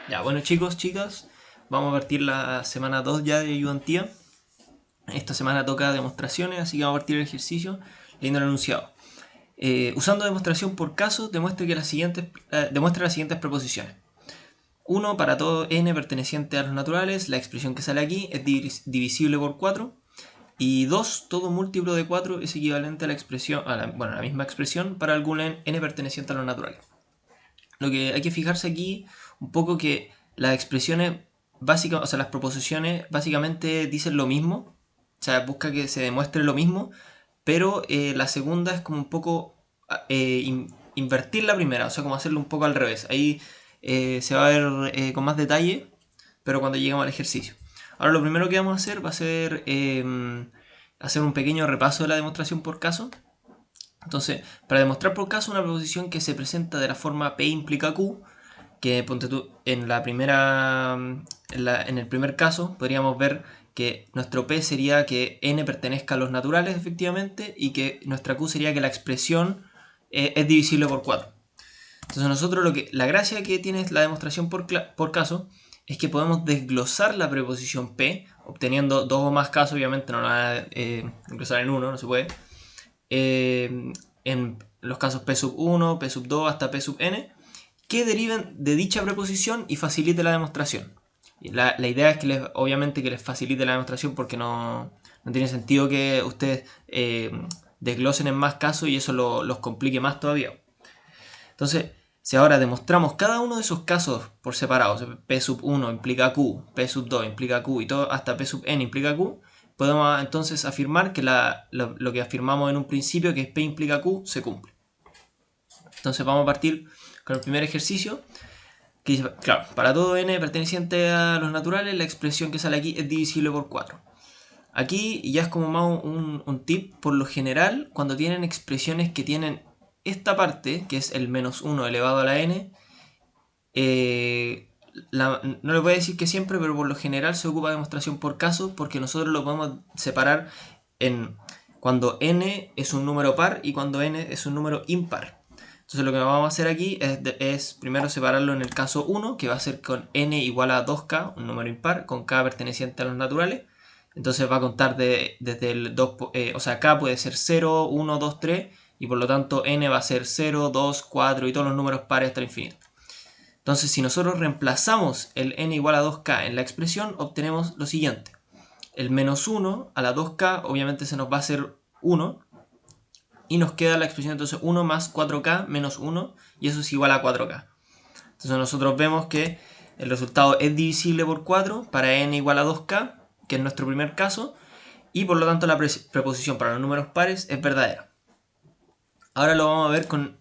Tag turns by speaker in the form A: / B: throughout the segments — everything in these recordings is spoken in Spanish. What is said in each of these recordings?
A: Ya, bueno chicos, chicas, vamos a partir la semana 2 ya de ayudantía. Esta semana toca demostraciones, así que vamos a partir el ejercicio leyendo el enunciado. Usando demostración por caso, demuestra las siguientes proposiciones. 1. Para todo n perteneciente a los naturales, la expresión que sale aquí es divisible por 4. Y 2. Todo múltiplo de 4 es equivalente a la expresión, la misma expresión para algún n perteneciente a los naturales. Lo que hay que fijarse aquí un poco que las expresiones básicas, o sea, las proposiciones básicamente dicen lo mismo, o sea, busca que se demuestre lo mismo, pero la segunda es como un poco invertir la primera, o sea, como hacerlo un poco al revés. Ahí se va a ver con más detalle, pero cuando lleguemos al ejercicio. Ahora lo primero que vamos a hacer va a ser hacer un pequeño repaso de la demostración por caso. Entonces, para demostrar por caso una proposición que se presenta de la forma P implica Q, que ponte tú, en el primer caso podríamos ver que nuestro P sería que n pertenezca a los naturales efectivamente y que nuestra Q sería que la expresión es divisible por 4. Entonces nosotros la gracia que tiene la demostración por caso es que podemos desglosar la preposición P obteniendo dos o más casos, obviamente no la van a desglosar en uno, no se puede. En los casos P sub 1, P sub 2 hasta P sub n, que deriven de dicha preposición y facilite la demostración. La idea es que obviamente que les facilite la demostración porque no tiene sentido que ustedes desglosen en más casos y eso los complique más todavía. Entonces, si ahora demostramos cada uno de esos casos por separado, P sub 1 implica Q, P sub 2 implica Q y todo hasta P sub n implica Q, podemos entonces afirmar que lo que afirmamos en un principio, que es P implica Q, se cumple. Entonces vamos a partir con el primer ejercicio, que dice, claro, para todo n perteneciente a los naturales, la expresión que sale aquí es divisible por 4. Aquí ya es como más un tip, por lo general, cuando tienen expresiones que tienen esta parte, que es el menos 1 elevado a la n, no le voy a decir que siempre, pero por lo general se ocupa demostración por caso, porque nosotros lo podemos separar en cuando n es un número par y cuando n es un número impar. Entonces lo que vamos a hacer aquí es primero separarlo en el caso 1, que va a ser con n igual a 2k, un número impar, con k perteneciente a los naturales. Entonces va a contar desde el 2, o sea, k puede ser 0, 1, 2, 3, y por lo tanto n va a ser 0, 2, 4 y todos los números pares hasta el infinito. Entonces, si nosotros reemplazamos el n igual a 2k en la expresión, obtenemos lo siguiente. El menos 1 a la 2k obviamente se nos va a hacer 1, y nos queda la expresión entonces 1 más 4k menos 1, y eso es igual a 4k. Entonces nosotros vemos que el resultado es divisible por 4 para n igual a 2k, que es nuestro primer caso, y por lo tanto la preposición para los números pares es verdadera. Ahora lo vamos a ver con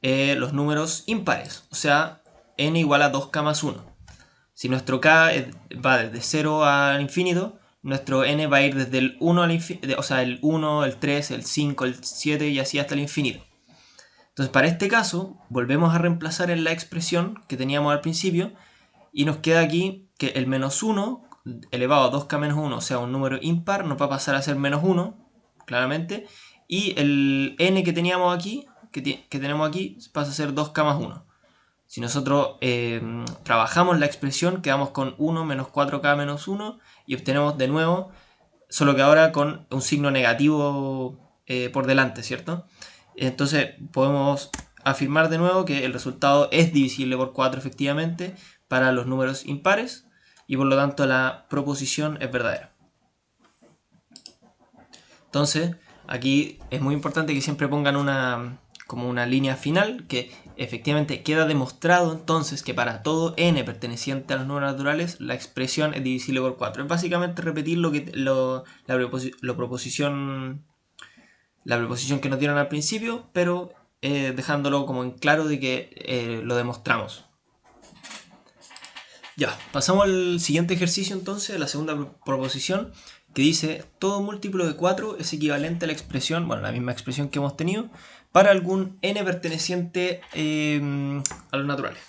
A: los números impares, o sea, n igual a 2k más 1. Si nuestro k va desde 0 al infinito, nuestro n va a ir desde el 1 al infinito, o sea, el 1, el 3, el 5, el 7 y así hasta el infinito. Entonces, para este caso, volvemos a reemplazar en la expresión que teníamos al principio y nos queda aquí que el menos 1 elevado a 2k menos 1, o sea, un número impar, nos va a pasar a ser menos 1, claramente, y el n que teníamos aquí, que tenemos aquí, pasa a ser 2k más 1. Si nosotros trabajamos la expresión, quedamos con 1 menos 4k menos 1 y obtenemos de nuevo, solo que ahora con un signo negativo por delante, ¿cierto? Entonces podemos afirmar de nuevo que el resultado es divisible por 4 efectivamente para los números impares y por lo tanto la proposición es verdadera. Entonces aquí es muy importante que siempre pongan como una línea final, que efectivamente queda demostrado entonces que para todo n perteneciente a los números naturales la expresión es divisible por 4. Es básicamente repetir la preposición que nos dieron al principio, pero dejándolo como en claro de que lo demostramos. Ya, pasamos al siguiente ejercicio entonces, la segunda proposición, que dice todo múltiplo de 4 es equivalente a la expresión, bueno, la misma expresión que hemos tenido, para algún n perteneciente a los naturales.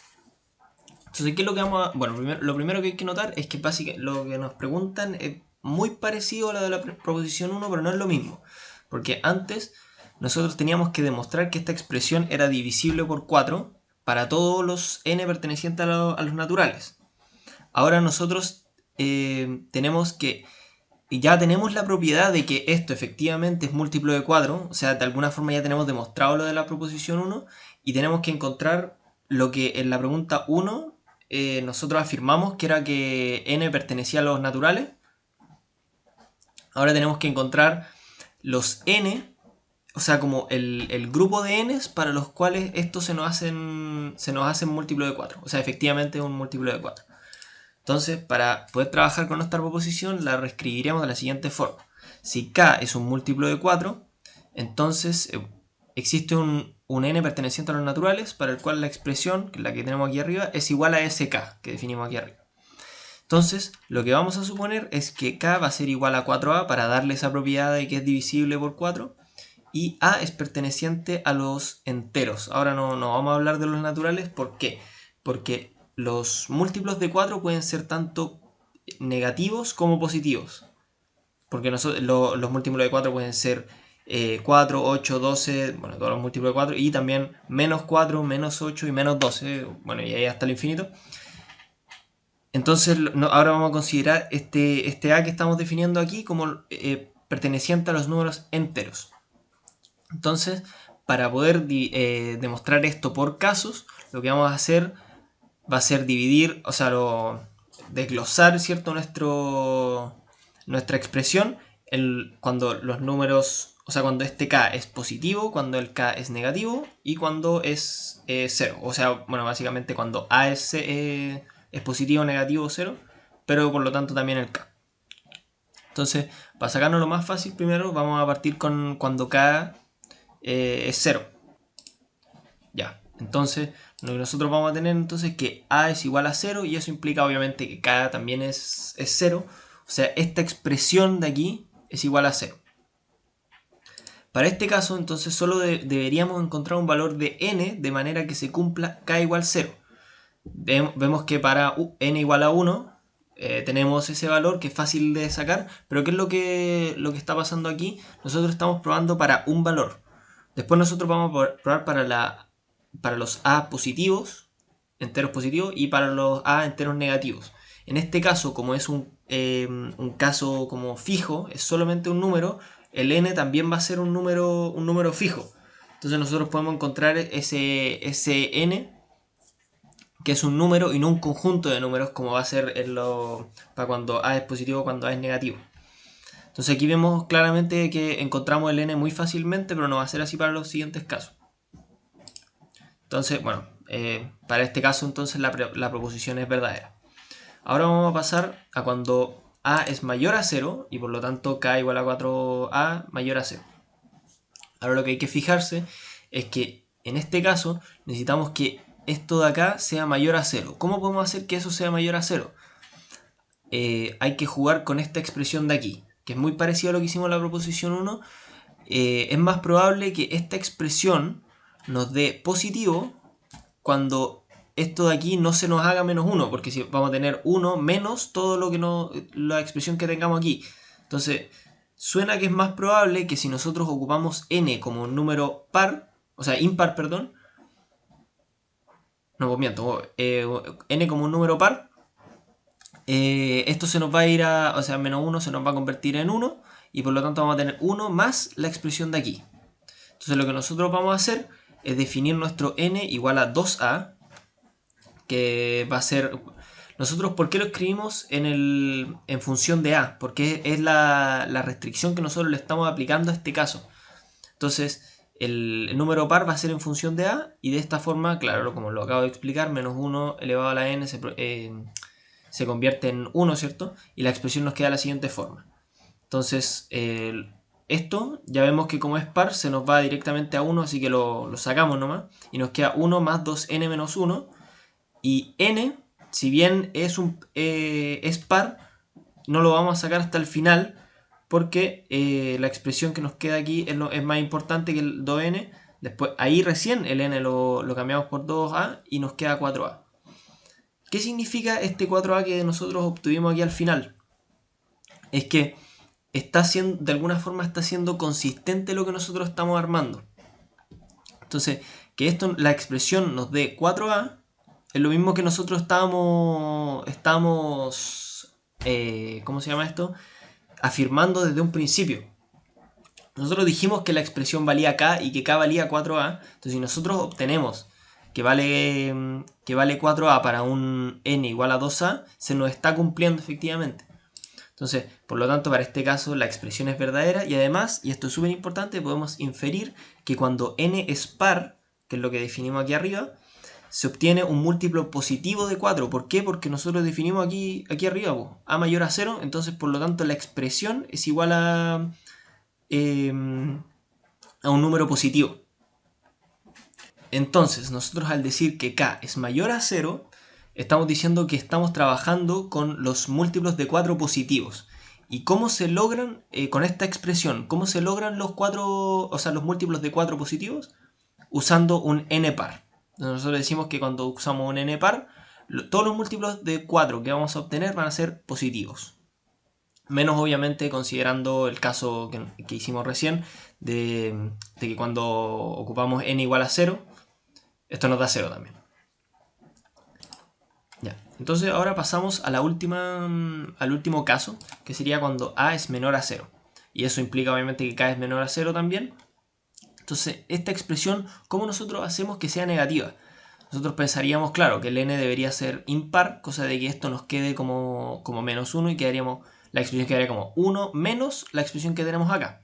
A: Entonces, ¿qué es lo que vamos a...? Bueno, lo primero que hay que notar es que básicamente lo que nos preguntan es muy parecido a lo de la proposición 1, pero no es lo mismo. Porque antes nosotros teníamos que demostrar que esta expresión era divisible por 4 para todos los n pertenecientes a los naturales. ahora nosotros tenemos que... Ya tenemos la propiedad de que esto efectivamente es múltiplo de 4, o sea, de alguna forma ya tenemos demostrado lo de la proposición 1, y tenemos que encontrar lo que en la pregunta 1 nosotros afirmamos que era que n pertenecía a los naturales. Ahora tenemos que encontrar los n, o sea, como el grupo de n's para los cuales estos se nos hacen múltiplo de 4, o sea, efectivamente es un múltiplo de 4. Entonces, para poder trabajar con nuestra proposición, la reescribiremos de la siguiente forma. Si k es un múltiplo de 4, entonces existe un n perteneciente a los naturales para el cual la expresión, que es la que tenemos aquí arriba, es igual a sk, que definimos aquí arriba. Entonces, lo que vamos a suponer es que k va a ser igual a 4a para darle esa propiedad de que es divisible por 4, y a es perteneciente a los enteros. Ahora no vamos a hablar de los naturales, ¿por qué? Porque los múltiplos de 4 pueden ser tanto negativos como positivos. Porque los múltiplos de 4 pueden ser 4, 8, 12, bueno, todos los múltiplos de 4, y también menos 4, menos 8 y menos 12, bueno, y ahí hasta el infinito. Entonces, ahora vamos a considerar este a que estamos definiendo aquí como perteneciente a los números enteros. Entonces, para poder demostrar esto por casos, lo que vamos a hacer va a ser dividir, o sea, desglosar, ¿cierto?, nuestra expresión cuando los números, o sea, cuando este k es positivo, cuando el k es negativo y cuando es 0. O sea, bueno, básicamente cuando a es positivo, negativo o 0, pero por lo tanto también el k. Entonces, para sacarnos lo más fácil primero, vamos a partir con cuando k es 0. Ya, entonces lo que nosotros vamos a tener entonces es que a es igual a 0, y eso implica obviamente que k también es 0. O sea, esta expresión de aquí es igual a 0. Para este caso, entonces solo deberíamos encontrar un valor de n de manera que se cumpla k igual 0. Vemos que para n igual a 1 tenemos ese valor que es fácil de sacar, pero ¿qué es lo que está pasando aquí? Nosotros estamos probando para un valor. Después nosotros vamos a probar para los a positivos, enteros positivos, y para los a enteros negativos. En este caso, como es un caso como fijo, es solamente un número, el n también va a ser un número fijo. Entonces nosotros podemos encontrar ese n, que es un número y no un conjunto de números como va a ser para cuando a es positivo o cuando a es negativo. Entonces aquí vemos claramente que encontramos el n muy fácilmente, pero no va a ser así para los siguientes casos. Entonces, bueno, para este caso entonces la proposición es verdadera. Ahora vamos a pasar a cuando a es mayor a 0 y por lo tanto k igual a 4a mayor a 0. Ahora lo que hay que fijarse es que en este caso necesitamos que esto de acá sea mayor a 0. ¿Cómo podemos hacer que eso sea mayor a 0? Hay que jugar con esta expresión de aquí, que es muy parecido a lo que hicimos en la proposición 1. Es más probable que esta expresión nos dé positivo cuando esto de aquí no se nos haga menos 1, porque si vamos a tener 1 menos todo lo que la expresión que tengamos aquí. Entonces, suena que es más probable que si nosotros ocupamos n como un número par, o sea, impar, perdón. No, pues miento, n como un número par, esto se nos va a ir o sea, menos 1 se nos va a convertir en 1, y por lo tanto vamos a tener 1 más la expresión de aquí. Entonces lo que nosotros vamos a hacer es definir nuestro n igual a 2a, que va a ser... Nosotros, ¿por qué lo escribimos en función de a? Porque es la restricción que nosotros le estamos aplicando a este caso. Entonces, el número par va a ser en función de a, y de esta forma, claro, como lo acabo de explicar, menos 1 elevado a la n se convierte en 1, ¿cierto? Y la expresión nos queda de la siguiente forma. Entonces, esto ya vemos que como es par se nos va directamente a 1, así que lo sacamos nomás. Y nos queda 1 más 2n menos 1. Y n, si bien es par, no lo vamos a sacar hasta el final, porque la expresión que nos queda aquí es más importante que el 2n. Después, ahí recién el n lo cambiamos por 2a y nos queda 4a. ¿Qué significa este 4a que nosotros obtuvimos aquí al final? Es que de alguna forma está siendo consistente lo que nosotros estamos armando. Entonces, que la expresión nos dé 4a es lo mismo que nosotros estamos ¿cómo se llama esto? Afirmando desde un principio. Nosotros dijimos que la expresión valía k y que k valía 4a. Entonces si nosotros obtenemos que vale 4a para un n igual a 2a, se nos está cumpliendo efectivamente. Entonces, por lo tanto, para este caso la expresión es verdadera y además, y esto es súper importante, podemos inferir que cuando n es par, que es lo que definimos aquí arriba, se obtiene un múltiplo positivo de 4. ¿Por qué? Porque nosotros definimos aquí arriba, a mayor a 0, entonces por lo tanto la expresión es igual a un número positivo. Entonces, nosotros al decir que k es mayor a 0, estamos diciendo que estamos trabajando con los múltiplos de 4 positivos. ¿Y cómo se logran, con esta expresión, cómo se logran los múltiplos de 4 positivos? Usando un n par. Nosotros decimos que cuando usamos un n par, todos los múltiplos de 4 que vamos a obtener van a ser positivos. Menos obviamente considerando el caso que hicimos recién de que cuando ocupamos n igual a 0, esto nos da 0 también. Ya. Entonces ahora pasamos a al último caso, que sería cuando a es menor a 0. Y eso implica obviamente que k es menor a 0 también. Entonces esta expresión, ¿cómo nosotros hacemos que sea negativa? Nosotros pensaríamos, claro, que el n debería ser impar, cosa de que esto nos quede como menos 1 y la expresión quedaría como 1 menos la expresión que tenemos acá.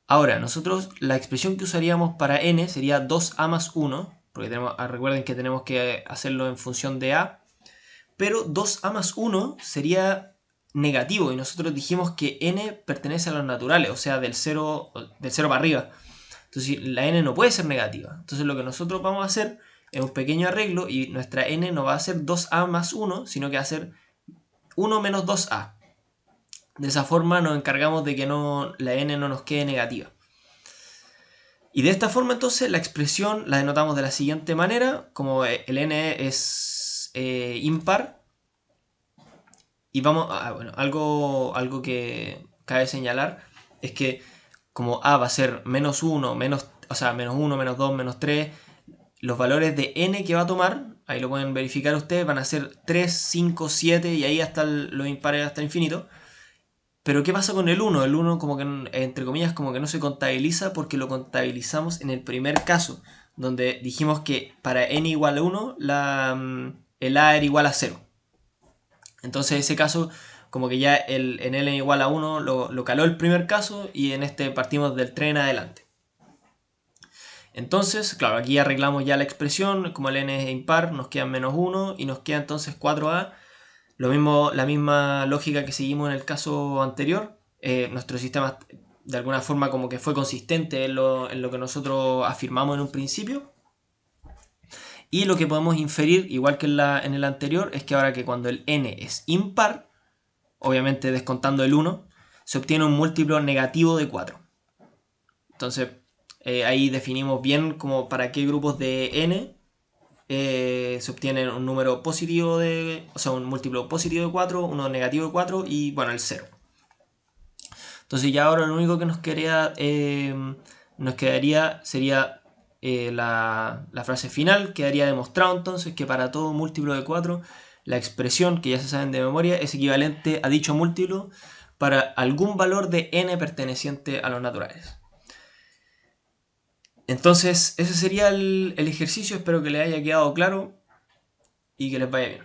A: Ahora, nosotros la expresión que usaríamos para n sería 2a más 1, porque recuerden que tenemos que hacerlo en función de a, pero 2a más 1 sería negativo y nosotros dijimos que n pertenece a los naturales, o sea, del 0 para arriba. Entonces la n no puede ser negativa. Entonces lo que nosotros vamos a hacer es un pequeño arreglo y nuestra n no va a ser 2a más 1, sino que va a ser 1 menos 2a. De esa forma nos encargamos de que la n no nos quede negativa. Y de esta forma entonces la expresión la denotamos de la siguiente manera, como el n es impar. Y vamos a, bueno, algo que cabe señalar es que como a va a ser menos 1, menos 1, menos 2, menos 3, los valores de n que va a tomar, ahí lo pueden verificar ustedes, van a ser 3, 5, 7 y ahí hasta los impares hasta el infinito. Pero ¿qué pasa con el 1? El 1 como que, entre comillas, como que no se contabiliza porque lo contabilizamos en el primer caso, donde dijimos que para n igual a 1, el a era igual a 0. Entonces ese caso, como que ya en n igual a 1 lo caló el primer caso y en este partimos del 3 en adelante. Entonces, claro, aquí arreglamos ya la expresión, como el n es impar, nos queda menos 1 y nos queda entonces 4a. Lo mismo, la misma lógica que seguimos en el caso anterior. Nuestro sistema de alguna forma como que fue consistente en lo que nosotros afirmamos en un principio. Y lo que podemos inferir, igual que en el anterior, es que ahora que cuando el n es impar, obviamente descontando el 1, se obtiene un múltiplo negativo de 4. Entonces, ahí definimos bien como para qué grupos de n se obtiene un número positivo un múltiplo positivo de 4, uno negativo de 4 y bueno, el 0. Entonces ya ahora lo único que nos quedaría sería la frase final. Quedaría demostrado entonces que para todo múltiplo de 4 la expresión, que ya se saben de memoria, es equivalente a dicho múltiplo para algún valor de n perteneciente a los naturales. Entonces ese sería el ejercicio, espero que les haya quedado claro y que les vaya bien.